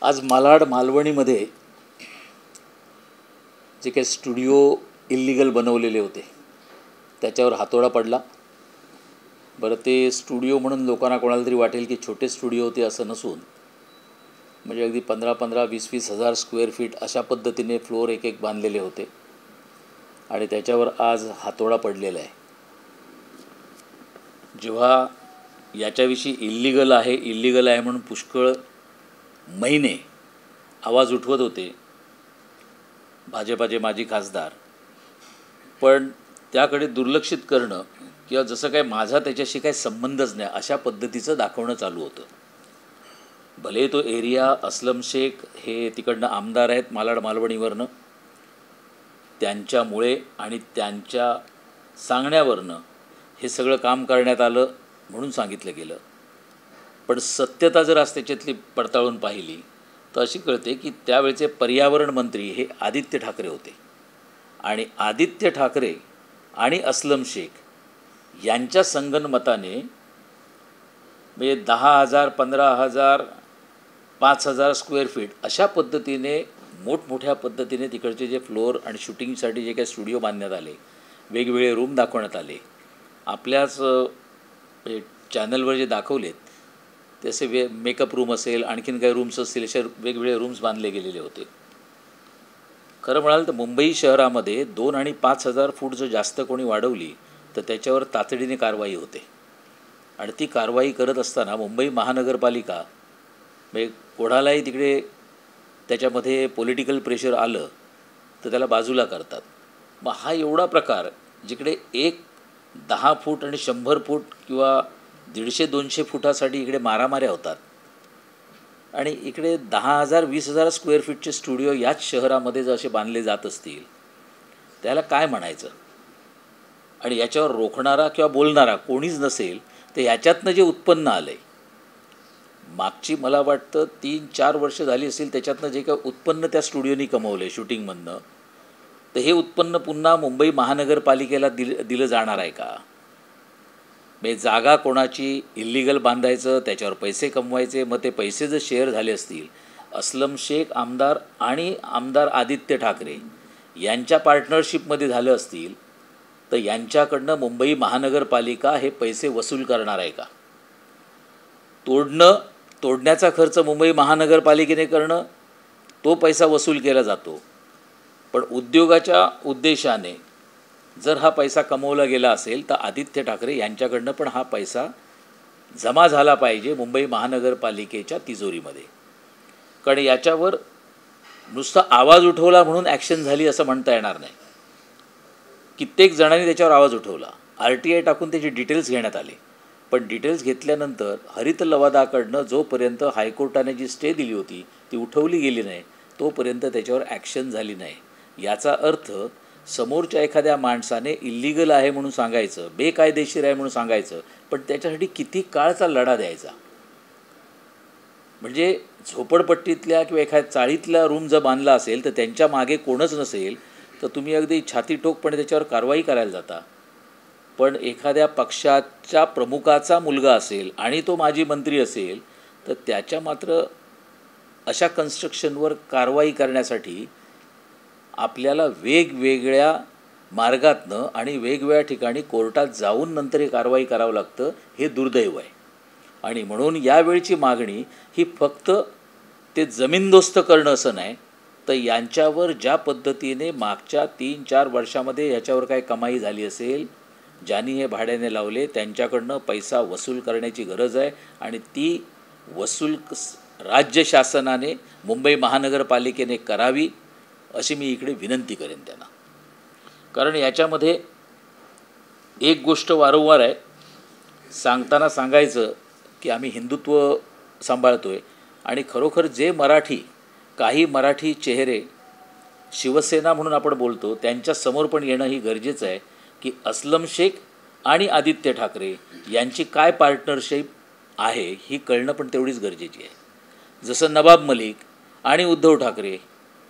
आज मालाड मालवणीमध्ये जे काही स्टुडिओ इल्लिगल बनवलेले होते त्याच्यावर हातोडा पडला. बरं, ते स्टुडिओ म्हणून लोकांना कोणाला तरी वाटेल की छोटे स्टुडिओ होते, असं नसून म्हणजे अगदी 15-15, 20-20 हजार स्क्वेअर फीट अशा पद्धतीने फ्लोअर एक एक बांधलेले होते आणि त्याच्यावर आज हातोडा पडलेला आहे. जेव्हा याच्याविषयी इल्लिगल आहे म्हणून पुष्कळ महिने आवाज उठवत होते भाजपाचे माजी खासदार, पण त्याकडे दुर्लक्षित करणं किंवा जसं काय माझा त्याच्याशी काही संबंधच नाही अशा पद्धतीचं दाखवणं चालू होतं. भले तो एरिया असलम शेख हे तिकडनं आमदार आहेत मालाड मालवणीवरनं, त्यांच्यामुळे आणि त्यांच्या सांगण्यावरनं हे सगळं काम करण्यात आलं म्हणून सांगितलं गेलं. पण सत्यता जर आज त्याच्यातली पडताळून पाहिली तर अशी कळते की त्यावेळचे पर्यावरण मंत्री हे आदित्य ठाकरे होते आणि आदित्य ठाकरे आणि असलम शेख यांच्या संगनमताने म्हणजे 10,000, 15,000, 5,000 स्क्वेअर फीट अशा पद्धतीने मोठमोठ्या पद्धतीने तिकडचे जे फ्लोअर आणि शूटिंगसाठी जे काही स्टुडिओ बांधण्यात आले, वेगवेगळे रूम दाखवण्यात आले. आपल्याच चॅनलवर जे दाखवलेत तसे मेकअप रूम असेल, आणखीन काही रूम्स असतील, असे वेगवेगळे रूम्स बांधले गेलेले होते. खरं म्हणाल तर मुंबई शहरामध्ये 2 आणि 5,000 फूट जर जास्त कोणी वाढवली तर त्याच्यावर तातडीने कारवाई होते. आणि ती कारवाई करत असताना मुंबई महानगरपालिका म्हणजे कोणालाही तिकडे त्याच्यामध्ये पॉलिटिकल प्रेशर आलं तर त्याला बाजूला करतात. मग हा एवढा प्रकार जिकडे 10 फूट आणि 100 फूट किंवा 150-200 फुटासाठी इकडे मारामाऱ्या होतात आणि इकडे 10,000, 20,000 स्क्वेअर फीटचे स्टुडिओ याच शहरामध्ये जर असे बांधले जात असतील त्याला काय म्हणायचं. आणि याच्यावर रोखणारा किंवा बोलणारा कोणीच नसेल तर याच्यातनं जे उत्पन्न आलं आहे मागची मला वाटतं 3-4 वर्ष झाली असेल, त्याच्यातनं जे काही उत्पन्न त्या स्टुडिओनी कमवलं आहे शूटिंगमधनं, तर हे उत्पन्न पुन्हा मुंबई महानगरपालिकेला दिलं जाणार आहे का. म्हणजे जागा कोणाची इल्लिगल बांधायचं, त्याच्यावर पैसे कमवायचे, मग ते पैसे जर शेअर झाले असतील असलम शेख आमदार आणि आमदार आदित्य ठाकरे यांच्या पार्टनरशिपमध्ये झालं असतील तर यांच्याकडनं मुंबई महानगरपालिका हे पैसे वसूल करणार आहे का. तोडण्याचा खर्च मुंबई महानगरपालिकेने करणं, तो पैसा वसूल केला जातो. पण उद्योगाच्या उद्देशाने जर हा पैसा कमवला गेला असेल तर आदित्य ठाकरे यांच्याकडनं पण हा पैसा जमा झाला पाहिजे मुंबई महानगरपालिकेच्या तिजोरीमध्ये. कारण याच्यावर नुसता आवाज उठवला म्हणून ॲक्शन झाली असं म्हणता येणार नाही. कित्येक जणांनी त्याच्यावर आवाज उठवला, RTI टाकून त्याचे डिटेल्स घेण्यात आले, पण डिटेल्स घेतल्यानंतर हरित लवादाकडनं जोपर्यंत हायकोर्टाने जी स्टे दिली होती ती उठवली गेली नाही तोपर्यंत त्याच्यावर ॲक्शन झाली नाही. याचा अर्थ समोरच्या एखाद्या माणसाने इल्लिगल आहे म्हणून सांगायचं, बेकायदेशीर आहे म्हणून सांगायचं, पण त्याच्यासाठी किती काळचा लढा द्यायचा. म्हणजे झोपडपट्टीतल्या किंवा एखाद्या चाळीतला रूम जर बांधला असेल तर त्यांच्या मागे कोणच नसेल तर तुम्ही अगदी छातीठोकपणे त्याच्यावर कारवाई करायला जाता. पण एखाद्या पक्षाच्या प्रमुखाचा मुलगा असेल आणि तो माजी मंत्री असेल तर त्याच्या मात्र अशा कन्स्ट्रक्शनवर कारवाई करण्यासाठी आपल्याला वेगवेगळ्या मार्गातनं आणि वेगवेगळ्या ठिकाणी कोर्टात जाऊन नंतर हे कारवाई करावं लागतं. हे दुर्दैव आहे. आणि म्हणून यावेळची मागणी ही फक्त ते जमीनदोस्त करणं असं नाही, तर यांच्यावर ज्या पद्धतीने मागच्या 3-4 वर्षामध्ये ह्याच्यावर काय कमाई झाली असेल, ज्यांनी हे भाड्याने लावले त्यांच्याकडनं पैसा वसूल करण्याची गरज आहे. आणि ती वसूल राज्य शासनाने मुंबई महानगरपालिकेने करावी अशी मी इकडे विनंती करेन त्यांना. कारण याच्यामध्ये एक गोष्ट वारंवार आहे, सांगताना सांगायचं की आम्ही हिंदुत्व सांभाळतो आहे आणि खरोखर जे काही मराठी चेहरे शिवसेना म्हणून आपण बोलतो त्यांच्या समोर पण येणं ही गरजेचं आहे की असलम शेख आणि आदित्य ठाकरे यांची काय पार्टनरशिप आहे ही कळणं पण तेवढीच गरजेची आहे. जसं नवाब मलिक आणि उद्धव ठाकरे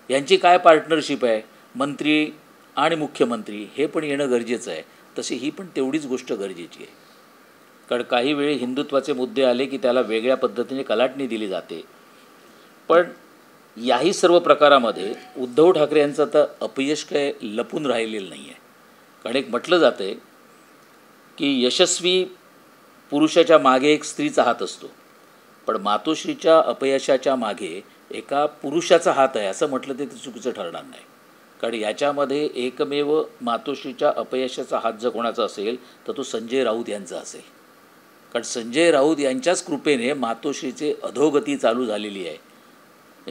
यांची काय पार्टनरशिप आहे, मंत्री आणि मुख्यमंत्री, हे पण येणं गरजेचं आहे. तशी ही पण तेवढीच गोष्ट गरजेची आहे. कारण काही वेळी हिंदुत्वाचे मुद्दे आले की त्याला वेगळ्या पद्धतीने कलाटणी दिली जाते. पण याही सर्व प्रकारामध्ये उद्धव ठाकरे यांचं आता अपयश काय लपून राहिलेलं नाही आहे. कारण एक म्हटलं जातं आहे की यशस्वी पुरुषाच्या मागे एक स्त्रीचा हात असतो, पण मातोश्रीच्या अपयशाच्या मागे एका पुरुषाचा हात आहे असं म्हटलं ते चुकीचं ठरणार नाही. कारण याच्यामध्ये एकमेव मातोश्रीच्या अपयशाचा हात जर कोणाचा असेल तर तो संजय राऊत यांचा असेल. कारण संजय राऊत यांच्याच कृपेने मातोश्रीचे अधोगती चालू झालेली आहे.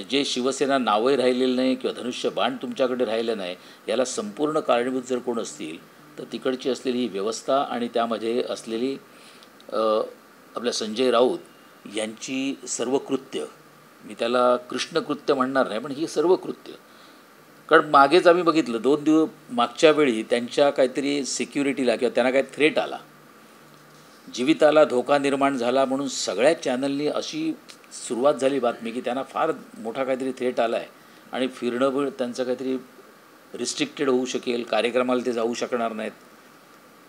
जे शिवसेना नावही राहिलेलं नाही किंवा धनुष्यबाण तुमच्याकडे राहिलं नाही, याला संपूर्ण कारणीभूत जर कोण असतील तर तिकडची असलेली ही व्यवस्था आणि त्यामध्ये असलेली आपल्या संजय राऊत यांची सर्व कृत्य, मी त्याला कृष्णकृत्य म्हणणार नाही, पण ही सर्व कृत्य. कारण मागेच आम्ही बघितलं 2 दिवस मागच्या वेळी त्यांच्या काहीतरी सिक्युरिटीला किंवा त्यांना काही थ्रेट आला, जीविताला धोका निर्माण झाला म्हणून सगळ्या चॅनलनी अशी सुरुवात झाली बातमी की त्यांना फार मोठा काहीतरी थ्रेट आला आहे आणि फिरणं त्यांचं काहीतरी रिस्ट्रिक्टेड होऊ शकेल, कार्यक्रमाला ते जाऊ शकणार नाहीत.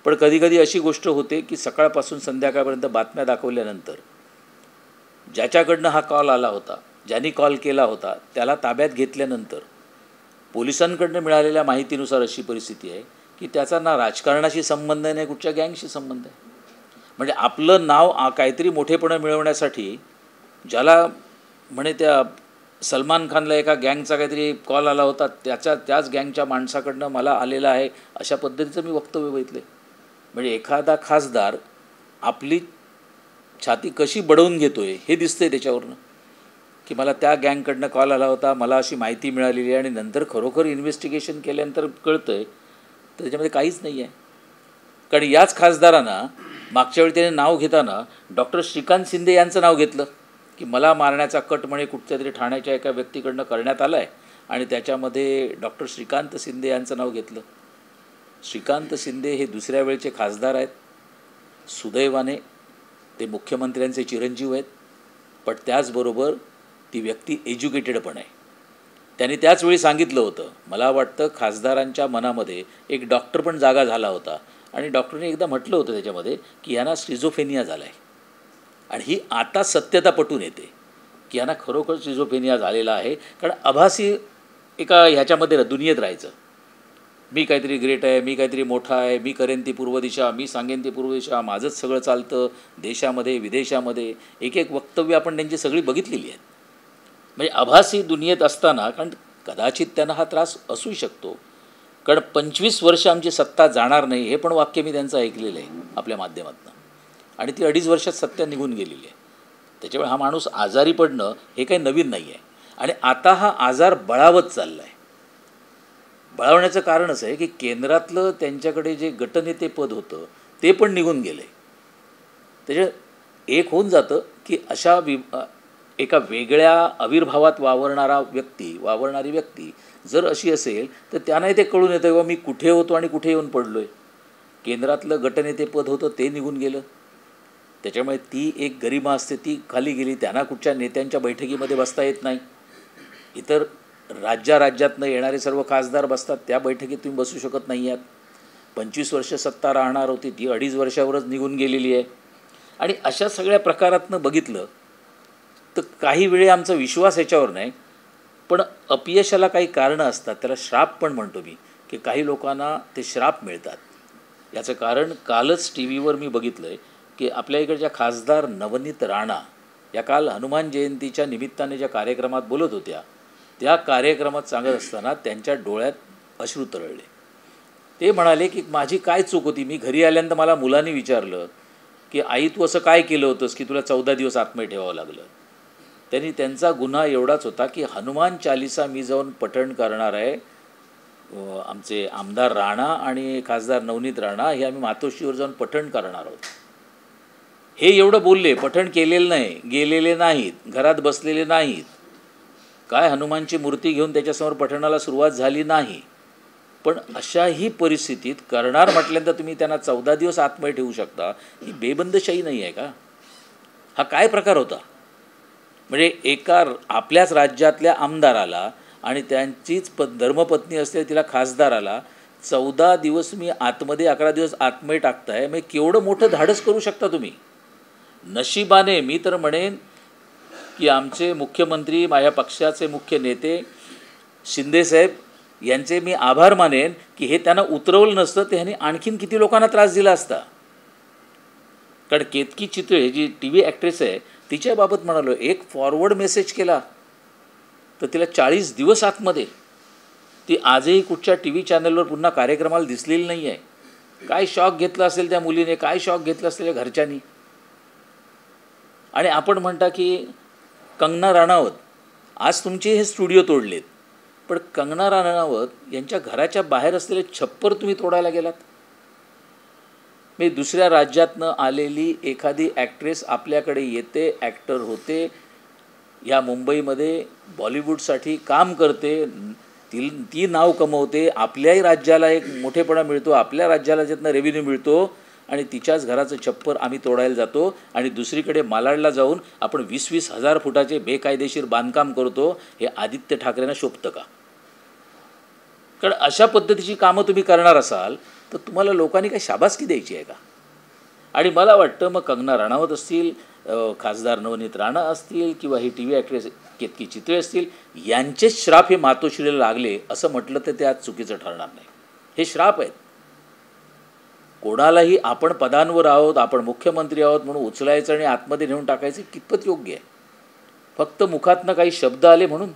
पण कधीकधी अशी गोष्ट होते की सकाळपासून संध्याकाळपर्यंत बातम्या दाखवल्यानंतर ज्याच्याकडनं हा कॉल आला होता, ज्यांनी कॉल केला होता, त्याला ताब्यात घेतल्यानंतर पोलिसांकडनं मिळालेल्या माहितीनुसार अशी परिस्थिती आहे की त्याचा ना राजकारणाशी संबंध आहे, नाही कुठच्या गँगशी संबंध आहे. म्हणजे आपलं नाव काहीतरी मोठेपणं मिळवण्यासाठी ज्याला म्हणे त्या सलमान खानला एका गँगचा काहीतरी कॉल आला होता, त्याच गँगच्या माणसाकडनं मला आलेला आहे, अशा पद्धतीचं मी वक्तव्य बघितलं. म्हणजे एखादा खासदार आपली छाती कशी बडवून घेतो आहे हे दिसतं आहे त्याच्यावरनं, की मला त्या गँगकडनं कॉल आला होता, मला अशी माहिती मिळालेली आहे आणि नंतर खरोखर इन्व्हेस्टिगेशन केल्यानंतर कळतं आहे तर त्याच्यामध्ये काहीच नाही आहे. कारण याच खासदारांना मागच्या वेळी त्याने नाव घेताना डॉक्टर श्रीकांत शिंदे यांचं नाव घेतलं की मला मारण्याचा कट म्हणे कुठच्या तरी ठाण्याच्या एका व्यक्तीकडनं करण्यात आला आहे आणि त्याच्यामध्ये डॉक्टर श्रीकांत शिंदे यांचं नाव घेतलं. श्रीकांत शिंदे हे दुसऱ्या वेळचे खासदार आहेत. सुदैवाने ते मुख्यमंत्र्यांचे चिरंजीव आहेत, पण त्याचबरोबर ती व्यक्ती एज्युकेटेड पण आहे. त्यांनी त्याच वेळी सांगितलं होतं, मला वाटतं खासदारांच्या मनामध्ये एक डॉक्टर पण जागा झाला होता आणि डॉक्टरने एकदा म्हटलं होतं त्याच्यामध्ये की यांना स्किझोफ्रेनिया झाला आहे. आणि ही आता सत्यता पटून येते की यांना खरोखर स्किझोफ्रेनिया झालेला आहे. कारण आभासी एका ह्याच्यामध्ये दुनियेत राहायचं, मी काहीतरी ग्रेट आहे, मी काहीतरी मोठा आहे, मी करेन ती पूर्व दिशा, मी सांगेन ती पूर्व दिशा, माझंच सगळं चालतं, देशामध्ये विदेशामध्ये एक एक वक्तव्य आपण त्यांची सगळी बघितलेली आहेत. म्हणजे आभासी दुनियेत असताना, कारण कदाचित त्यांना हा त्रास असू शकतो, कारण 25 वर्ष आमची सत्ता जाणार नाही हे पण वाक्य मी त्यांचं ऐकलेलं आहे आपल्या माध्यमातून, आणि ती 2.5 वर्षात सत्ता निघून गेलेली आहे. त्याच्यामुळे हा माणूस आजारी पडणं हे काही नवीन नाही आहे आणि आता हा आजार बळावत चालला आहे. बळावण्याचं कारणच आहे की केंद्रातलं त्यांच्याकडे जे गटनेते पद होतं ते पण निघून गेलं आहे. त्याच्या एक होऊन जातं की अशा एका वेगळ्या आविर्भावात वावरणारी व्यक्ती जर अशी असेल तर त्यांनाही ते कळून येतं किंवा मी कुठे होतो आणि कुठे येऊन पडलो आहे. केंद्रातलं गटनेते पद होतं ते निघून गेलं, त्याच्यामुळे ती एक गरिमा असते ती खाली गेली. त्यांना कुठच्या नेत्यांच्या बैठकीमध्ये बसता येत नाही. इतर राज्यातनं येणारे सर्व खासदार बसतात, त्या बैठकीत तुम्ही बसू शकत नाही आहात. 25 वर्ष सत्ता राहणार होती ती 2.5 वर्षावरच निघून गेलेली आहे. आणि अशा सगळ्या प्रकारातनं बघितलं तर काही वेळे आमचा विश्वास याच्यावर नाही, पण अपयशाला काही कारणं असतात, त्याला श्राप पण म्हणतो मी, की काही लोकांना ते श्राप मिळतात. याचं कारण कालच टी व्हीवर मी बघितलं आहे की आपल्या इकडच्या खासदार नवनीत राणा या काल हनुमान जयंतीच्या निमित्ताने ज्या कार्यक्रमात बोलत होत्या, त्या कार्यक्रमात सांगत असताना त्यांच्या डोळ्यात अश्रू तरळले. ते म्हणाले की माझी काय चूक होती, मी घरी आल्यानंतर मला मुलांनी विचारलं की आई तू असं काय केलं होतंस की तुला 14 दिवस आतमध्ये ठेवावं लागलं. त्यांचा गुन्हा एवढाच होता की हनुमान चालिसा मी जाऊन पठण करणार आहे, आमचे आमदार राणा आणि खासदार नवनीत राणा हे आम्ही मातोश्रीवर जाऊन पठण करणार आहोत, हे एवढं बोलले. पठण केलेलं नाही, गेलेले नाहीत, घरात बसलेले नाहीत, काय हनुमानची मूर्ती घेऊन त्याच्यासमोर पठणाला सुरुवात झाली नाही. पण अशाही परिस्थितीत करणार म्हटल्यानंतर तुम्ही त्यांना 14 दिवस आतमध्ये ठेवू शकता, ही बेबंदशाही नाही आहे का? हा काय प्रकार होता? म्हणजे एका आपल्याच राज्यातल्या आमदाराला आणि त्यांचीच धर्मपत्नी असलेल्या तिला खासदाराला 14 दिवस मी आतमध्ये 11 दिवस आतमध्ये टाकताय, म्हणजे केवढं मोठं धाडस करू शकता तुम्ही. नशिबाने मी तर म्हणेन की आमचे मुख्यमंत्री, माझ्या पक्षाचे मुख्य नेते शिंदेसाहेब यांचे मी आभार मानेन की हे त्यांना उतरवलं नसतं तर ह्यांनी आणखीन किती लोकांना त्रास दिला असता. कारण Ketaki Chitale ji T V actress आहे तिच्याबाबत म्हणालो, एक फॉरवर्ड मेसेज केला तर तिला 40 दिवस आतमध्ये, ती आजही कुठच्या टी व्ही चॅनलवर पुन्हा कार्यक्रमाला दिसलेली नाही आहे. काय शॉक घेतला असेल त्या मुलीने, काय शॉक घेतला असेल त्या घरच्यांनी. आणि आपण म्हणता की कंगना राणावत, आज तुमचे हे स्टुडिओ तोडलेत, पण कंगना राणावत यांच्या घराच्या बाहेर असलेले छप्पर तुम्ही तोडायला गेलात. मी दुसऱ्या राज्यातनं आलेली एखादी ॲक्ट्रेस आपल्याकडे येते, ॲक्टर होते, या मुंबईमध्ये बॉलिवूडसाठी काम करते, ती नाव कमवते, आपल्याही राज्याला एक मोठेपणा मिळतो, आपल्या राज्याला ज्यातनं रेव्हेन्यू मिळतो, आणि तिच्याच घराचं छप्पर आम्ही तोडायला जातो. आणि दुसरीकडे मालाडला जाऊन आपण 20-20 हजार फुटाचे बेकायदेशीर बांधकाम करतो. हे आदित्य ठाकरेंना शोभतं का? कारण अशा पद्धतीची कामं तुम्ही करणार असाल तर तुम्हाला लोकांनी काही शाबासकी द्यायची आहे का? आणि मला वाटतं मग कंगना राणावत असतील, खासदार नवनीत राणा असतील, किंवा ही T V actress Ketaki Chitale असतील, यांचेच श्राप हे मातोश्रीला लागले असं म्हटलं तर ते आज चुकीचं ठरणार नाही. हे श्राप आहेत. कोणालाही आपण पदांवर आहोत, आपण मुख्यमंत्री आहोत म्हणून उचलायचं आणि आतमध्ये नेऊन टाकायचं कितपत योग्य आहे? फक्त मुखातनं काही शब्द आले म्हणून.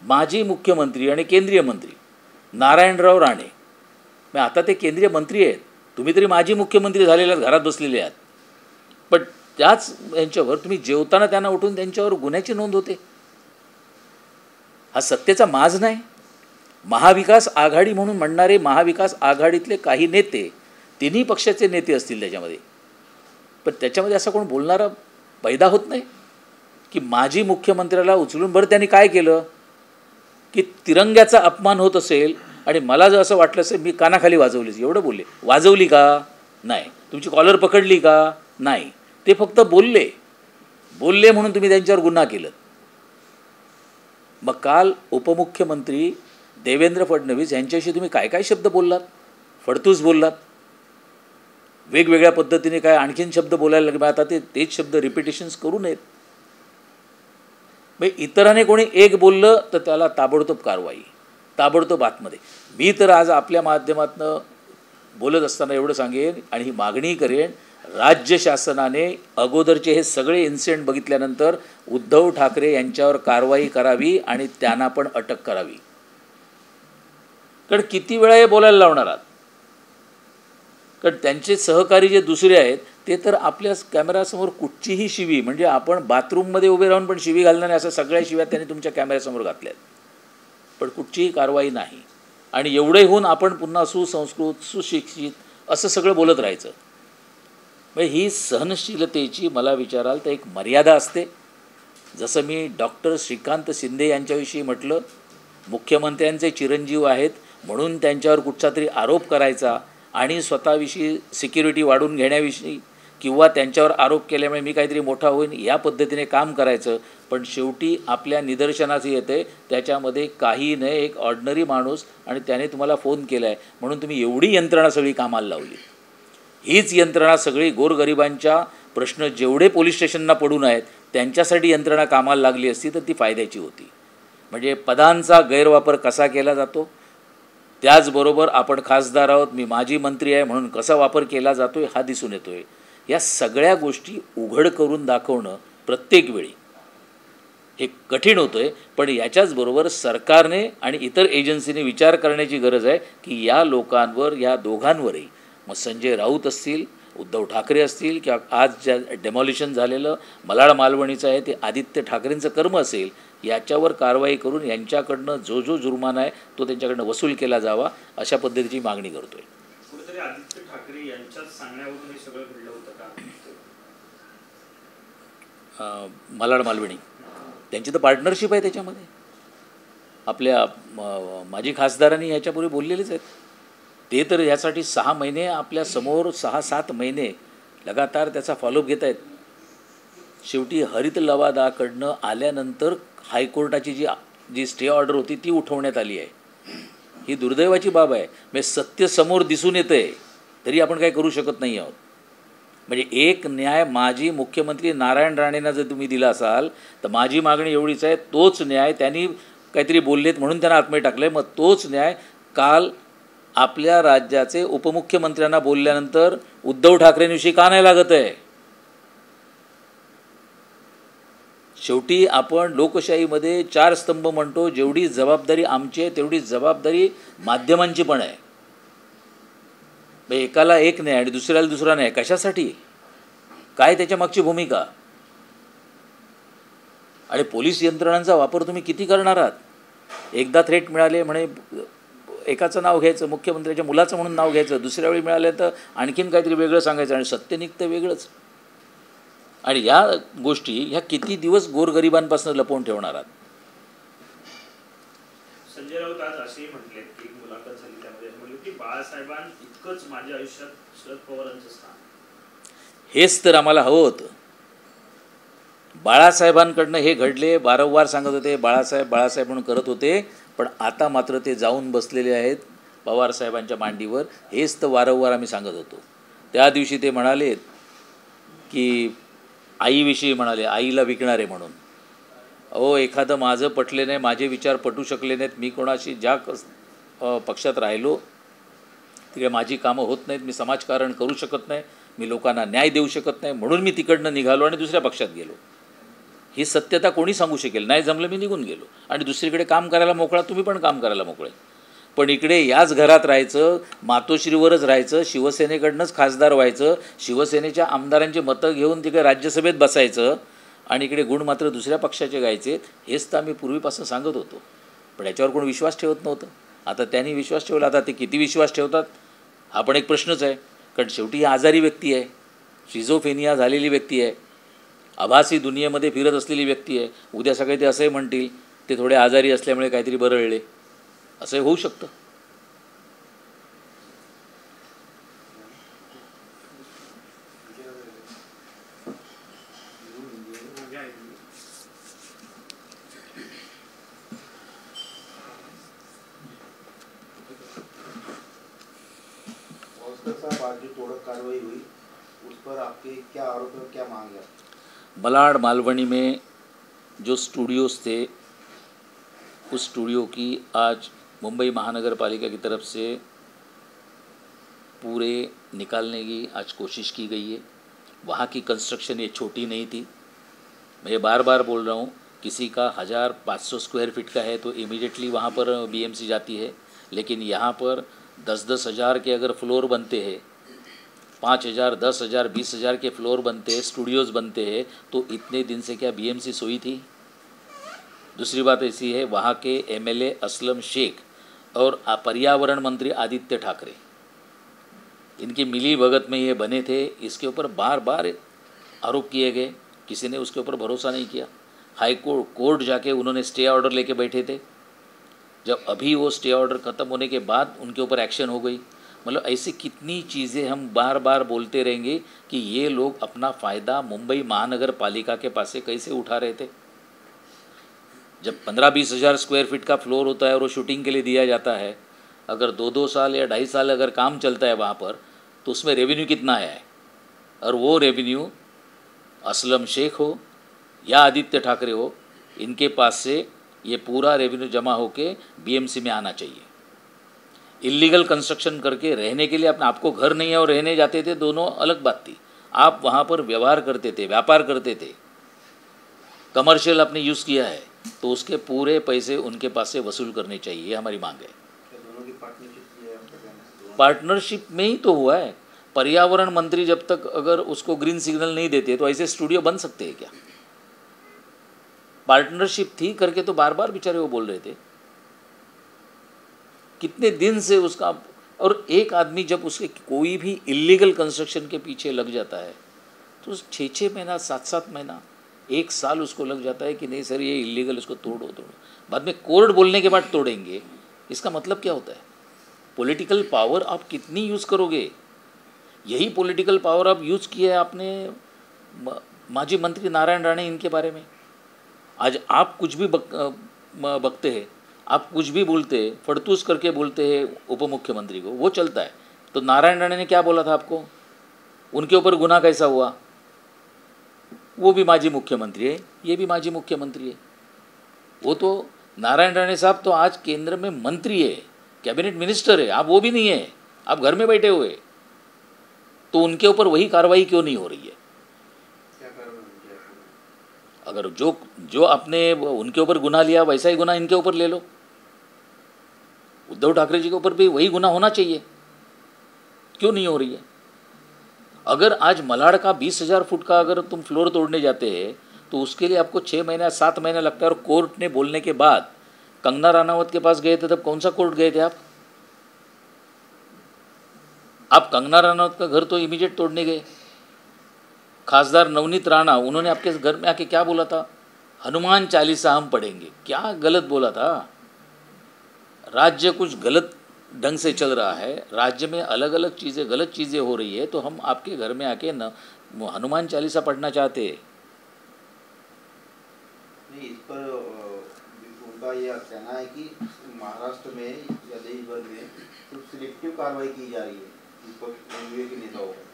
माजी मुख्यमंत्री आणि केंद्रीय मंत्री नारायणराव राणे, मग आता ते केंद्रीय मंत्री आहेत, तुम्ही तरी माजी मुख्यमंत्री झालेले आहात, घरात बसलेले आहात, पण त्याच यांच्यावर तुम्ही जेवताना त्यांना उठून त्यांच्यावर गुन्ह्याची नोंद होते. हा सत्तेचा माज नाही. महाविकास आघाडी म्हणून म्हणणारे महाविकास आघाडीतले काही नेते, तिन्ही पक्षाचे नेते असतील त्याच्यामध्ये, पण त्याच्यामध्ये असं कोण बोलणारा पैदा होत नाही की माजी मुख्यमंत्र्याला उचलून बरं त्यांनी काय केलं की तिरंग्याचा अपमान होत असेल आणि मला जर असं वाटलं असेल मी कानाखाली वाजवलीच, एवढं बोलले. वाजवली का? नाही. तुमची कॉलर पकडली का? नाही. ते फक्त बोलले म्हणून तुम्ही त्यांच्यावर गुन्हा केलं. मग काल उपमुख्यमंत्री देवेंद्र फडणवीस यांच्याशी तुम्ही काय काय शब्द बोललात? फडतूस बोललात, वेगवेगळ्या पद्धतीने काय आणखीन शब्द बोलायला लागले. आता तेच शब्द रिपिटेशन्स करू नयेत. मग इतराने कोणी एक बोललं तर त्याला ताबडतोब कारवाई, ताबडतोब आतमध्ये. मी तर आज आपल्या माध्यमातून बोलत असताना एवढं सांगेन आणि ही मागणी करेन, राज्य शासनाने अगोदरचे हे सगळे इन्सिडेंट बघितल्यानंतर उद्धव ठाकरे यांच्यावर कारवाई करावी आणि त्यांना पण अटक करावी. कारण किती वेळा हे बोलायला लावणार आहात? कारण त्यांचे सहकारी जे दुसरे आहेत ते तर आपल्या कॅमेऱ्यासमोर कुठचीही शिवी, म्हणजे आपण बाथरूममध्ये उभे राहून पण शिवी घालणार नाही, अशा सगळ्या शिव्या त्यांनी तुमच्या कॅमेऱ्यासमोर घातल्यात, पण कुठचीही कारवाई नाही. आणि एवढे होऊन आपण पुन्हा सुसंस्कृत, सुशिक्षित असं सगळं बोलत राहायचं. म्हणजे ही सहनशीलतेची मला विचाराल तर एक मर्यादा असते. जसं मी डॉक्टर श्रीकांत शिंदे यांच्याविषयी म्हटलं, मुख्यमंत्र्यांचे चिरंजीव आहेत म्हणून त्यांच्यावर कुठचा तरी आरोप करायचा आणि स्वतःविषयी सिक्युरिटी वाढवून घेण्याविषयी किंवा त्यांच्यावर आरोप केल्यामुळे मी काहीतरी मोठा होईन या पद्धतीने काम करायचं. पण शेवटी आपल्या निदर्शनास येते त्याच्यामध्ये काही नाही, एक ऑर्डिनरी माणूस, आणि त्याने तुम्हाला फोन केला आहे म्हणून तुम्ही एवढी यंत्रणा सगळी कामाला लावली. हीच यंत्रणा सगळी गोरगरिबांच्या प्रश्न जेवढे पोलीस स्टेशनना पडून आहेत त्यांच्यासाठी यंत्रणा कामाला लागली असती तर ती फायद्याची होती. म्हणजे पदांचा गैरवापर कसा केला जातो, त्याचबरोबर आपण खासदार आहोत, मी माजी मंत्री आहे म्हणून कसा वापर केला जातो हा दिसून येतो आहे. या सगळ्या गोष्टी उघड करून दाखवणं प्रत्येक वेळी हे कठीण होतं आहे. पण याच्याचबरोबर सरकारने आणि इतर एजन्सीने विचार करण्याची गरज आहे की या लोकांवर, या दोघांवरही, मग संजय राऊत असतील, उद्धव ठाकरे असतील, किंवा आज ज्या डेमॉलिशन झालेलं मलाड मालवणीचं आहे ते आदित्य ठाकरेंचं कर्म असेल, याच्यावर कारवाई करून यांच्याकडनं जो जुर्माना आहे तो त्यांच्याकडनं वसूल केला जावा, अशा पद्धतीची मागणी करतोय. कुठेतरी आदित्य ठाकरे यांच्याच सांगण्यावरून हे सगळं घडलं होतं का? मलाड मालवणी त्यांची तर पार्टनरशिप आहे त्याच्यामध्ये. आपल्या माजी खासदारांनी ह्याच्यापूर्वी बोललेलेच आहेत. ते तर यासाठी 6 महिने आपल्या समोर 6-7 महिने लगातार त्याचा फॉलोअप घेत आहेत. शेवटी हरित लवादाकडनं आल्यानंतर हायकोर्टाची जी स्टे ऑर्डर होती ती उठवण्यात आली आहे. ही दुर्दैवाची बाब आहे. म्हणजे सत्य समोर दिसून येतं आहे तरी आपण काही करू शकत नाही आहोत. म्हणजे एक न्याय माजी मुख्यमंत्री नारायण राणेंना जर तुम्ही दिला असाल तर माझी मागणी एवढीच आहे, तोच न्याय त्यांनी काहीतरी बोललेत म्हणून त्यांना आतमध्ये टाकलं, मग तोच न्याय काल आपल्या राज्याचे उपमुख्यमंत्र्यांना बोलल्यानंतर उद्धव ठाकरेंविषयी का नाही लागत आहे? शेवटी आपण लोकशाहीमध्ये 4 स्तंभ म्हणतो, जेवढी जबाबदारी आमची आहे तेवढी जबाबदारी माध्यमांची पण आहे. एकाला एक नाही आणि दुसऱ्याला दुसरा नाही, कशासाठी? काय त्याच्या मागची भूमिका? आणि पोलीस यंत्रणांचा वापर तुम्ही किती करणार आहात? एकदा थ्रेट मिळाले म्हणे एकाचं नाव घ्यायचं, मुख्यमंत्र्याच्या मुलाचं म्हणून नाव घ्यायचं, दुसऱ्या वेळी मिळाले तर आणखीन काहीतरी वेगळं सांगायचं आणि सत्य निघतं वेगळंच. आणि या गोष्टी ह्या किती दिवस गोरगरिबांपासून लपवून ठेवणार आहात? संजय राऊत आज असेही म्हटले की मुलाखत झाली त्यामध्ये म्हटलं की बाळासाहेबांइतकंच माझ्या आयुष्यात शरद पवारांचं स्थान. हेच तर आम्हाला हवं होतं. बाळासाहेबांकडनं हे घडले, वारंवार सांगत होते बाळासाहेब बाळासाहेब म्हणून करत होते, पण आता मात्र ते जाऊन बसलेले आहेत पवारसाहेबांच्या मांडीवर. हेच तर वारंवार आम्ही सांगत होतो. त्या दिवशी ते म्हणालेत की आईविषयी म्हणाले आईला विकणारे म्हणून. अहो, एखादं माझं पटले नाही, माझे विचार पटू शकले नाहीत, मी कोणाशी ज्या पक्षात राहिलो तिकडे माझी कामं होत नाहीत, मी समाजकारण करू शकत नाही, मी लोकांना न्याय देऊ शकत नाही, म्हणून मी तिकडनं निघालो आणि दुसऱ्या पक्षात गेलो. ही सत्यता कोणी सांगू शकेल? नाही जमलं मी निघून गेलो आणि दुसरीकडे काम करायला मोकळा, तुम्ही पण काम करायला मोकळे. पण इकडे याच घरात राहायचं, मातोश्रीवरच राहायचं, शिवसेनेकडनंच खासदार व्हायचं, शिवसेनेच्या आमदारांची मतं घेऊन तिकडे राज्यसभेत बसायचं आणि इकडे गुण मात्र दुसऱ्या पक्षाचे गायचे. हेच तर आम्ही पूर्वीपासून सांगत होतो, पण याच्यावर कोण विश्वास ठेवत नव्हतं. आता त्यांनी विश्वास ठेवला, आता ते किती विश्वास ठेवतात हा पण एक प्रश्नच आहे. कारण शेवटी ही आजारी व्यक्ती आहे, शिझोफेनिया झालेली व्यक्ती आहे, आभासी दुनियेमध्ये फिरत असलेली व्यक्ती आहे. उद्या सकाळी ते असंही म्हणतील ते थोडे आजारी असल्यामुळे काहीतरी बरळले, असंही होऊ शकतं. साहब, आज जो तोड़क कार्रवाई हुई उस पर आपके क्या आरोप है, क्या मांग है? मलाड मालवनी में जो स्टूडियोज़ थे, उस स्टूडियो की आज मुंबई महानगर पालिका की तरफ से पूरे निकालने की आज कोशिश की गई है. वहाँ की कंस्ट्रक्शन ये छोटी नहीं थी. मैं ये बार बार बोल रहा हूँ, किसी का 1500 स्क्वायर फीट का है तो इमीडिएटली वहाँ पर बीएमसी जाती है, लेकिन यहाँ पर 10-10 हज़ार के अगर फ्लोर बनते हैं, 5,000, 10,000, 20,000 के फ्लोर बनते हैं, स्टूडियोज़ बनते हैं, तो इतने दिन से क्या बीएमसी सोई थी? दूसरी बात ऐसी है, वहाँ के एमएलए असलम शेख और पर्यावरण मंत्री आदित्य ठाकरे, इनकी मिली भगत में ये बने थे. इसके ऊपर बार बार आरोप किए गए, किसी ने उसके ऊपर भरोसा नहीं किया. हाई कोर्ट जाके उन्होंने स्टे ऑर्डर लेके बैठे थे. जब अभी वो स्टे ऑर्डर ख़त्म होने के बाद उनके ऊपर एक्शन हो गई. मतलब ऐसी कितनी चीज़ें हम बार बार बोलते रहेंगे कि ये लोग अपना फ़ायदा मुंबई महानगर पालिका के पास से कैसे उठा रहे थे. जब 15-20 हज़ार स्क्वायर फीट का फ्लोर होता है और वो शूटिंग के लिए दिया जाता है, अगर 2-2 साल या 2.5 साल अगर काम चलता है वहाँ पर, तो उसमें रेवेन्यू कितना आया है? और वो रेवेन्यू असलम शेख हो या आदित्य ठाकरे हो, इनके पास से ये पूरा रेवेन्यू जमा होके बीएमसी में आना चाहिए. इलीगल कंस्ट्रक्शन करके रहने के लिए आपको घर नहीं है और रहने जाते थे, दोनों अलग बात थी. आप वहाँ पर व्यवहार करते थे, व्यापार करते थे, कमर्शियल आपने यूज़ किया है, तो उसके पूरे पैसे उनके पास से वसूल करने चाहिए. ये हमारी मांग है. दोनों की पार्टनरशिप पार्टनरशिप में ही तो हुआ है. पर्यावरण मंत्री जब तक अगर उसको ग्रीन सिग्नल नहीं देते तो ऐसे स्टूडियो बन सकते हैं क्या? पार्टनरशिप थी करके तो बार बार बेचारे वो बोल रहे थे. कितने दिन से उसका, और एक आदमी जब उसके कोई भी इलीगल कंस्ट्रक्शन के पीछे लग जाता है तो 6-6 महीना, 7-7 महीना, 1 साल उसको लग जाता है कि नहीं सर ये इलीगल, इसको तोड़ो. बाद में कोर्ट बोलने के बाद तोड़ेंगे. इसका मतलब क्या होता है? पॉलिटिकल पावर आप कितनी यूज़ करोगे? यही पॉलिटिकल पावर आप यूज़ किया है आपने माजी मंत्री नारायण राणे इनके बारे में. आज आप कुछ भी बकते हैं, आप कुछ भी बोलते हैं, फड़तूस करके बोलते हैं उप मुख्यमंत्री को, वो चलता है. तो नारायण राणे ने क्या बोला था आपको? उनके ऊपर गुनाह कैसा हुआ? वो भी माजी मुख्यमंत्री है, ये भी माजी मुख्यमंत्री है। वो तो नारायण राणे साहब तो आज केंद्र में मंत्री है, कैबिनेट मिनिस्टर है, आप वो भी नहीं है, आप घर में बैठे हुए। तो उनके ऊपर वही कार्रवाई क्यों नहीं हो रही है? क्या कार्रवाई होनी चाहिए? अगर जो आपने उनके ऊपर गुनाह लिया वैसा ही गुनाह इनके ऊपर ले लो। उद्धव ठाकरे जी के ऊपर भी वही गुनाह होना चाहिए, क्यों नहीं हो रही है? अगर आज मलाड का 20,000 फुट का अगर तुम फ्लोर तोड़ने जाते हैं तो उसके लिए आपको 6 महीना 7 महीना लगता है। और कोर्ट ने बोलने के बाद कंगना राणावत के पास गए थे, तब कौन सा कोर्ट गए थे आप? कंगना राणावत का घर तो इमीडिएट तोड़ने गए। खासदार नवनीत राणा, उन्होंने आपके घर में आके क्या बोला था? हनुमान चालीसा हम पढ़ेंगे। क्या गलत बोला था? राज्य कुछ गलत ढंग से चल रहा है, राज्य में अलग अलग चीज़ें गलत चीज़ें हो रही है, तो हम आपके घर में आके न हनुमान चालीसा पढ़ना चाहते हैं? नहीं, इस पर उनका यह कहना है कि महाराष्ट्र में या देश भर में तो सिलेक्टिव कार्रवाई की जा रही है विपक्ष के नेताओं पर।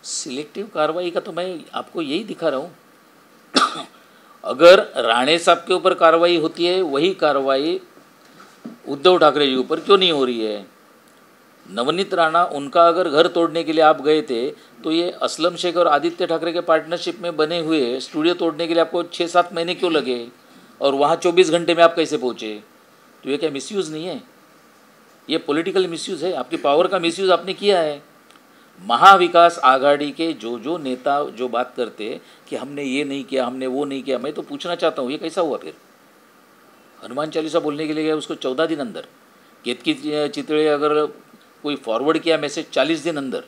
सिलेक्टिव कार्रवाई का तो मैं आपको यही दिखा रहा हूँ। अगर राणे साहब के ऊपर कार्रवाई होती है, वही कार्रवाई उद्धव ठाकरे जी ऊपर क्यों नहीं हो रही है? नवनीत राणा, उनका अगर घर तोड़ने के लिए आप गए थे, तो ये असलम शेख और आदित्य ठाकरे के पार्टनरशिप में बने हुए स्टूडियो तोड़ने के लिए आपको 6-7 महीने क्यों लगे? और वहाँ 24 घंटे में आप कैसे पहुँचे? तो ये क्या मिसयूज़ नहीं है? ये पॉलिटिकल मिसयूज़ है, आपकी पावर का मिसयूज़ आपने किया है। महाविकास आघाड़ी के जो नेता जो बात करते कि हमने ये नहीं किया, हमने वो नहीं किया, मैं तो पूछना चाहता हूँ ये कैसा हुआ? फिर हनुमान चालीसा बोलने के लिए गया, उसको 14 दिन अंदर। केतकी चितळे अगर कोई फॉरवर्ड किया मैसेज 40 दिन अंदर।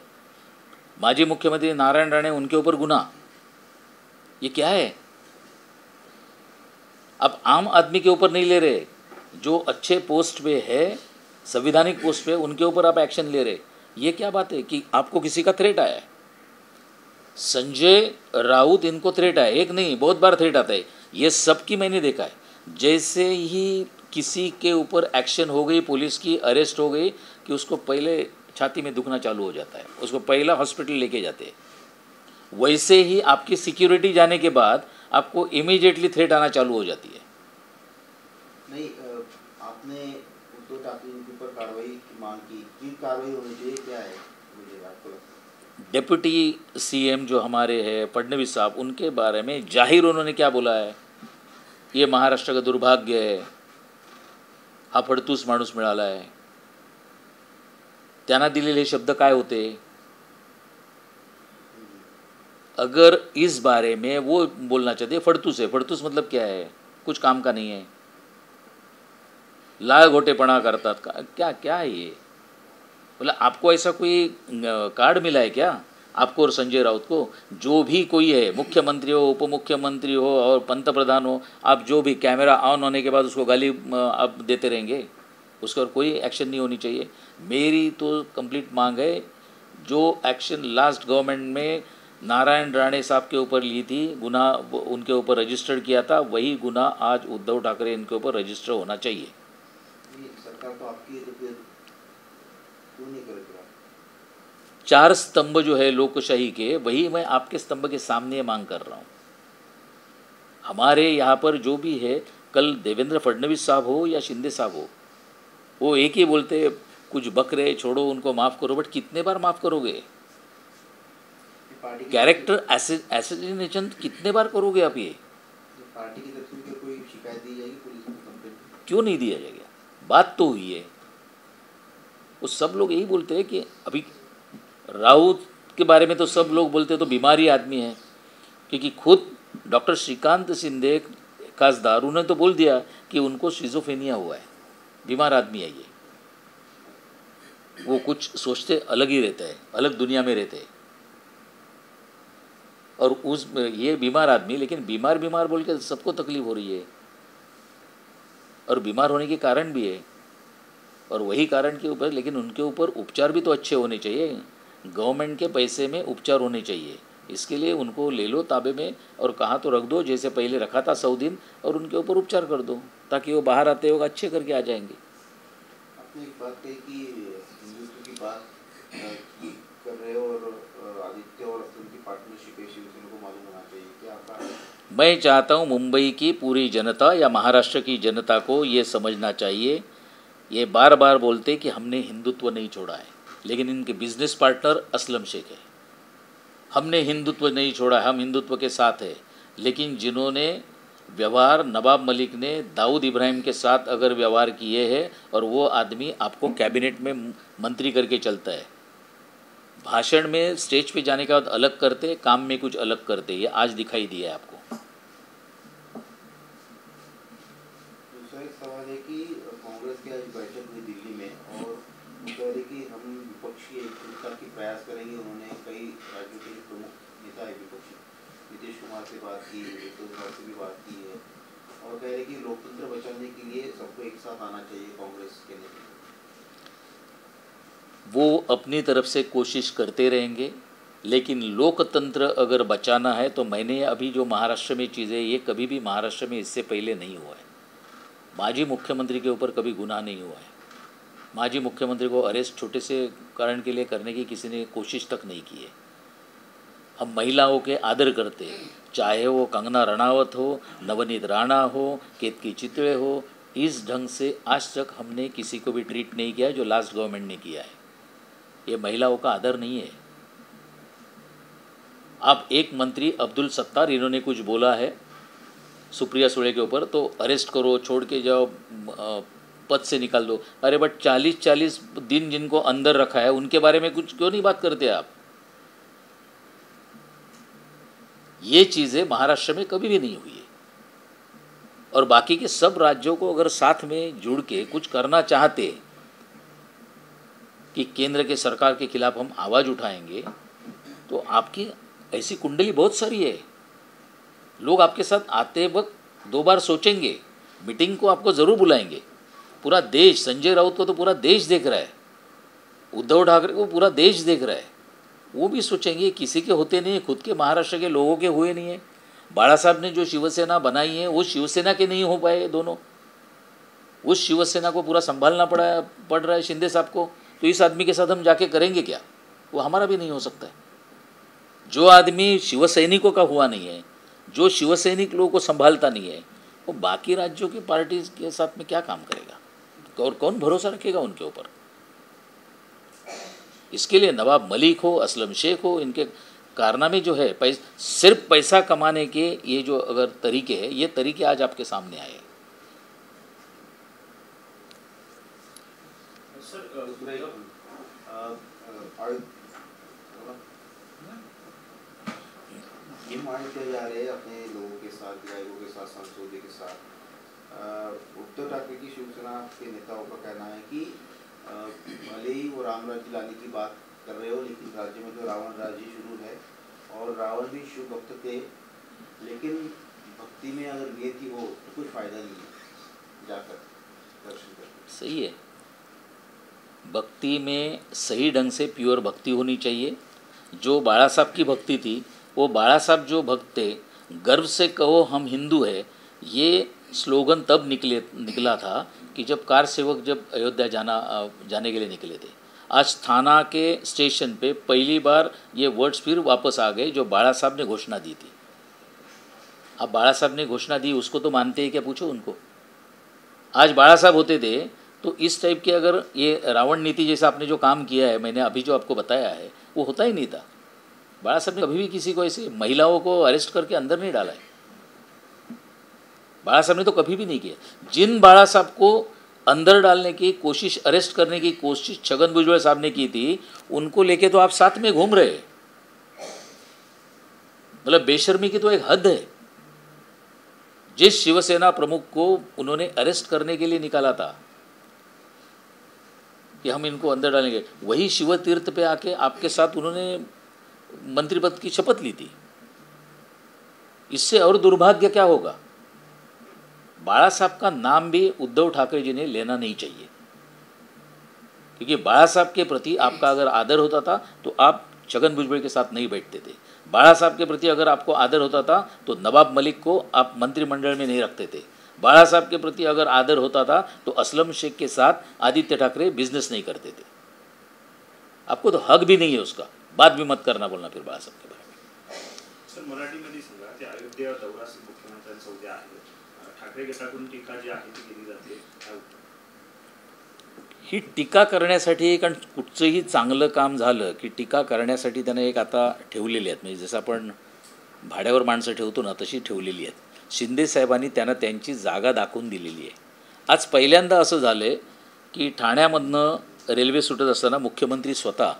माजी मुख्यमंत्री नारायण राणे, उनके ऊपर गुनाह। ये क्या है? अब आम आदमी के ऊपर नहीं ले रहे, जो अच्छे पोस्ट पे है, संविधानिक पोस्ट पे, उनके ऊपर आप एक्शन ले रहे। ये क्या बात है कि आपको किसी का थ्रेट आया है? संजय राउत, इनको थ्रेट आया, एक नहीं बहुत बार थ्रेट आता है। ये सब की मैंने देखा है। जैसे ही किसी के ऊपर एक्शन हो गई, पुलिस की अरेस्ट हो गई, कि उसको पहले छाती में दुखना चालू हो जाता है, उसको पहला हॉस्पिटल लेके जाते हैं। वैसे ही आपकी सिक्योरिटी जाने के बाद आपको इमीडिएटली थ्रेट आना चालू हो जाती है। नहीं, आपने उद्धव ठाकरे के ऊपर कार्रवाई की मांग की कार्रवाई होनी चाहिए, क्या है मुझे आपको लगता है? डिप्टी सीएम जो हमारे हैं फडणवीस साहब, उनके बारे में जाहिर उन्होंने क्या बोला है? ये महाराष्ट्र का दुर्भाग्य है, हा फडतूस माणूस मिळाला आहे। त्यांना दिलेले शब्द काय होते? अगर इस बारे में वो बोलना चाहते, फड़तूस है। फड़तूस मतलब क्या है? कुछ काम का नहीं है, लाल घोटेपना करतात। क्या क्या है ये? बोला आपको ऐसा कोई कार्ड मिला है क्या, आपको और संजय राउत को? जो भी कोई है, मुख्यमंत्री हो, उप मुख्यमंत्री हो और पंतप्रधान हो, आप जो भी कैमरा ऑन होने के बाद उसको गाली आप देते रहेंगे, उसके और कोई एक्शन नहीं होनी चाहिए। मेरी तो कंप्लीट मांग है, जो एक्शन लास्ट गवर्नमेंट में नारायण राणे साहब के ऊपर ली थी, गुनाह उनके ऊपर रजिस्टर्ड किया था, वही गुनाह आज उद्धव ठाकरे इनके ऊपर रजिस्टर होना चाहिए। सरकार तो आपकी है, तो फिर क्यों नहीं करेगी? 4 स्तंभ जो है लोकशाही के, वही मैं आपके स्तंभ के सामने मांग कर रहा हूँ। हमारे यहाँ पर जो भी है, कल देवेंद्र फडणवीस साहब हो या शिंदे साहब हो, वो एक ही बोलते, कुछ बकरे छोड़ो, उनको माफ़ करो। बट कितने बार माफ़ करोगे? कैरेक्टर एसेसिनेशन कितने बार करोगे आप? ये पार्टी की तरफ से कोई शिकायत दी जाएगी पुलिस को, कंप्लेंट? क्यों नहीं दिया जाएगा? बात तो हुई है। वो सब लोग यही बोलते हैं कि अभी राउत के बारे में तो सब लोग बोलते तो बीमारी आदमी है, क्योंकि खुद डॉक्टर श्रीकांत शिंदे खासदार, उन्होंने तो बोल दिया कि उनको शिजोफ्रेनिया हुआ है, बीमार आदमी है ये। वो कुछ सोचते अलग ही रहता है, अलग दुनिया में रहते हैं। और उस ये बीमार आदमी, लेकिन बीमार बोल के सबको तकलीफ हो रही है, और बीमार होने के कारण भी है, और वही कारण के ऊपर, लेकिन उनके ऊपर उपचार भी तो अच्छे होने चाहिए। गवर्नमेंट के पैसे में उपचार होने चाहिए, इसके लिए उनको ले लो ताबे में और कहाँ तो रख दो, जैसे पहले रखा था 100 दिन, और उनके ऊपर उपचार कर दो, ताकि वो बाहर आते हुए अच्छे करके आ जाएंगे। आपने एक बात कही कि हिंदुत्व की बात कर ठाकरे और आदित्य और असलम की पार्टनरशिप है, शिवसेना को मालूम होना चाहिए, क्या आपका? मैं चाहता हूँ मुंबई की पूरी जनता या महाराष्ट्र की जनता को ये समझना चाहिए, ये बार बार बोलते कि हमने हिंदुत्व नहीं छोड़ा है, लेकिन इनके बिजनेस पार्टनर असलम शेख है। हमने हिंदुत्व नहीं छोड़ा, हम हिंदुत्व के साथ है, लेकिन जिन्होंने व्यवहार नवाब मलिक ने दाऊद इब्राहिम के साथ अगर व्यवहार किए हैं और वो आदमी आपको कैबिनेट में मंत्री करके चलता है, भाषण में स्टेज पे जाने के बाद अलग करते, काम में कुछ अलग करते, ये आज दिखाई दिया है आपको। दूसरा एक सवाल है कि कांग्रेस की आज बैठक हुई दिल्ली में और वो कह रहे कि हम विपक्षी एकजुटता की प्रयास करेंगे। उन्होंने कई राज्यों के प्रमुख नेता है विपक्षी, नीतीश कुमार से बात की, कुमार से भी बात की है और कह रहे कि लोकतंत्र बचाने के लिए सबको एक साथ आना चाहिए कांग्रेस के नेता। वो अपनी तरफ से कोशिश करते रहेंगे, लेकिन लोकतंत्र अगर बचाना है तो मैंने अभी जो महाराष्ट्र में चीज़ें, ये कभी भी महाराष्ट्र में इससे पहले नहीं हुआ है। माजी मुख्यमंत्री के ऊपर कभी गुनाह नहीं हुआ है। माजी मुख्यमंत्री को अरेस्ट छोटे से कारण के लिए करने की किसी ने कोशिश तक नहीं की है। हम महिलाओं के आदर करते हैं, चाहे वो कंगना रणावत हो, नवनीत राणा हो, केतकी चितले हो, इस ढंग से आज तक हमने किसी को भी ट्रीट नहीं किया जो लास्ट गवर्नमेंट ने किया है। ये महिलाओं का आदर नहीं है। आप एक मंत्री अब्दुल सत्तार, इन्होंने कुछ बोला है सुप्रिया सुळे के ऊपर, तो अरेस्ट करो, छोड़ के जाओ, पद से निकाल दो। अरे बट 40-40 दिन जिनको अंदर रखा है उनके बारे में कुछ क्यों नहीं बात करते आप? ये चीज़ें महाराष्ट्र में कभी भी नहीं हुई है। और बाकी के सब राज्यों को अगर साथ में जुड़ के कुछ करना चाहते कि केंद्र के सरकार के खिलाफ हम आवाज़ उठाएंगे, तो आपकी ऐसी कुंडली बहुत सारी है। लोग आपके साथ आते वक्त 2 बार सोचेंगे, मीटिंग को आपको ज़रूर बुलाएंगे। पूरा देश, संजय राउत को तो पूरा देश देख रहा है, उद्धव ठाकरे को पूरा देश देख रहा है। वो भी सोचेंगे किसी के होते नहीं है, खुद के महाराष्ट्र के लोगों के हुए नहीं है। बाला साहब ने जो शिवसेना बनाई है वो शिवसेना के नहीं हो पाए दोनों। उस शिवसेना को पूरा संभालना पड़ रहा है शिंदे साहब को, तो इस आदमी के साथ हम जाके करेंगे क्या? वो हमारा भी नहीं हो सकता है। जो आदमी शिवसैनिकों का हुआ नहीं है, जो शिवसैनिक लोगों को संभालता नहीं है, वो बाकी राज्यों की पार्टी के साथ में क्या काम करेगा और कौन भरोसा रखेगा उनके ऊपर? इसके लिए नवाब मलिक हो, असलम शेख हो, इनके कारनामे जो है सिर्फ पैसा कमाने के ये जो अगर तरीके हैं, ये तरीके आज आपके सामने आए। आदित्य जा रहे अपने लोगों के साथ, विधायकों के साथ, सांसदों के साथ। उद्धव ठाकरे की शिवसेना के नेताओं का कहना है कि भले ही वो राम राज्य लाने की बात कर रहे हो, लेकिन राज्य में तो रावण राज्य शुरू है और रावण भी शिव भक्त थे, लेकिन भक्ति में अगर नियति हो तो कोई फायदा नहीं है जाकर दर्शन करके। सही है, भक्ति में सही ढंग से प्योर भक्ति होनी चाहिए। जो बाला साहब की भक्ति थी, वो बाला साहब जो भक्त थे, गर्व से कहो हम हिंदू है, ये स्लोगन तब निकला था कि जब कार सेवक जब अयोध्या जाने के लिए निकले थे। आज थाना के स्टेशन पे पहली बार ये वर्ड्स फिर वापस आ गए जो बाला साहब ने घोषणा दी थी। अब बाला साहब ने घोषणा दी, उसको तो मानते हैं क्या? पूछो उनको। आज बाला साहब होते थे तो इस टाइप के अगर ये रावण नीति जैसा आपने जो काम किया है, मैंने अभी जो आपको बताया है, वो होता ही नहीं था। बाला साहब ने कभी भी किसी को ऐसे महिलाओं को अरेस्ट करके अंदर नहीं डाला है। बाला साहब ने तो कभी भी नहीं किया। जिन बाला साहब को अंदर डालने की कोशिश, अरेस्ट करने की कोशिश छगन भुजबल साहब ने की थी, उनको लेके तो आप साथ में घूम रहे। मतलब बेशर्मी की तो एक हद है। जिस शिवसेना प्रमुख को उन्होंने अरेस्ट करने के लिए निकाला था कि हम इनको अंदर डालेंगे, वही शिव तीर्थ पे आके आपके साथ उन्होंने मंत्री पद की शपथ ली थी। इससे और दुर्भाग्य क्या होगा? बाला साहब का नाम भी उद्धव ठाकरे जी ने लेना नहीं चाहिए, क्योंकि बाला साहब के प्रति आपका अगर आदर होता था तो आप छगन भुजबल के साथ नहीं बैठते थे। बाला साहब के प्रति अगर आपको आदर होता था तो नवाब मलिक को आप मंत्रिमंडल में नहीं रखते थे। बाला साहब के प्रति अगर आदर होता था तो असलम शेख के साथ आदित्य ठाकरे बिजनेस नहीं करते थे। आपको तो हक भी नहीं है उसका। बाद भी मत करना बोलना फिर बाळासाहेब के बारे में. सर मराठीमध्ये सांगा ते अयोध्या दौरा मुख्यमंत्र्यांचा उद्या आहे. ठाकरे गटाकडून टीका जी आहे ती केली जाते. ही टीका करण्यासाठी, कारण कुठचंही चांगलं काम झालं की टीका करण्यासाठी त्यानं एक आता ठेवलेली आहेत, म्हणजे जसं आपण भाड्यावर माणसं ठेवतो ना तशी ठेवलेली आहेत. शिंदे साहेबांनी त्यांना त्यांची जागा दाखवून दिलेली आहे. आज पहिल्यांदा असं झालं आहे की ठाण्यामधनं रेल्वे सुटत असताना मुख्यमंत्री स्वतः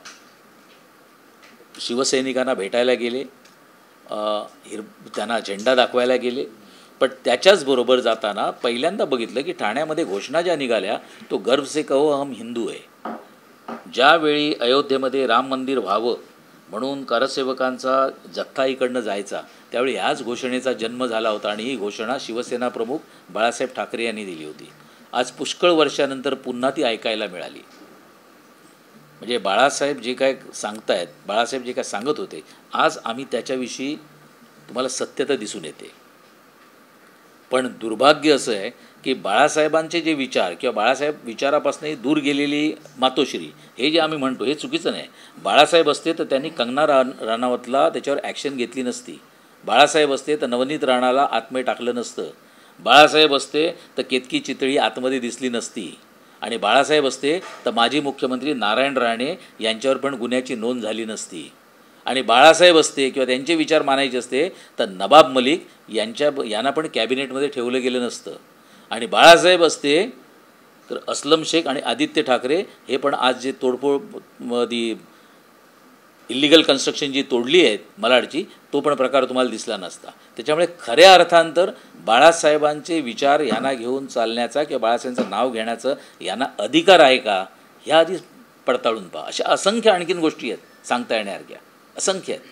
शिवसैनिकांना भेटायला गेले, त्यांना झेंडा दाखवायला गेले. पण त्याच्याचबरोबर जाताना पहिल्यांदा बघितलं की ठाण्यामध्ये घोषणा ज्या निघाल्या तो गर्व से कहो हम हिंदू आहे. ज्यावेळी अयोध्येमध्ये राम मंदिर व्हावं म्हणून कारसेवकांचा जथ्था इकडनं जायचा त्यावेळी ह्याच घोषणेचा जन्म झाला होता आणि ही घोषणा शिवसेना प्रमुख बाळासाहेब ठाकरे यांनी दिली होती. आज पुष्कळ वर्षानंतर पुन्हा ती ऐकायला मिळाली. म्हणजे बाळासाहेब जे काय सांगतायत, बाळासाहेब जे काय सांगत होते, आज आम्ही त्याच्याविषयी तुम्हाला सत्यता दिसून येते. पण दुर्भाग्य असं आहे की बाळासाहेबांचे जे विचार किंवा बाळासाहेब विचारापासूनही दूर गेलेली मातोश्री हे जे आम्ही म्हणतो हे चुकीचं नाही. बाळासाहेब असते तर त्यांनी कंगना राणावतला त्याच्यावर ॲक्शन घेतली नसती. बाळासाहेब असते तर नवनीत राणाला आतमध्ये टाकलं नसतं. बाळासाहेब असते तर केतकी चितळी आतमध्ये दिसली नसती. आणि बाळासाहेब असते तर माजी मुख्यमंत्री नारायण राणे यांच्यावर पण गुन्ह्याची नोंद झाली नसती. आणि बाळासाहेब असते किंवा त्यांचे विचार मानायचे असते तर नवाब मलिक यांना पण कॅबिनेटमध्ये ठेवलं गेलं नसतं. आणि बाळासाहेब असते तर अस्लम शेख आणि आदित्य ठाकरे हे पण आज जे तोडफोड इलिगल कन्स्ट्रक्शन जी तोडली आहेत मलाडची तो पण प्रकार तुम्हाला दिसला नसता. त्याच्यामुळे खऱ्या अर्थांतर बाळासाहेबांचे विचार यांना घेऊन चालण्याचा किंवा बाळासाहेबांचं नाव घेण्याचं यांना अधिकार आहे का ह्या आधी पडताळून पहा. अशा असंख्य आणखीन गोष्टी आहेत सांगता येण्यासारख्या, असंख्य आहेत.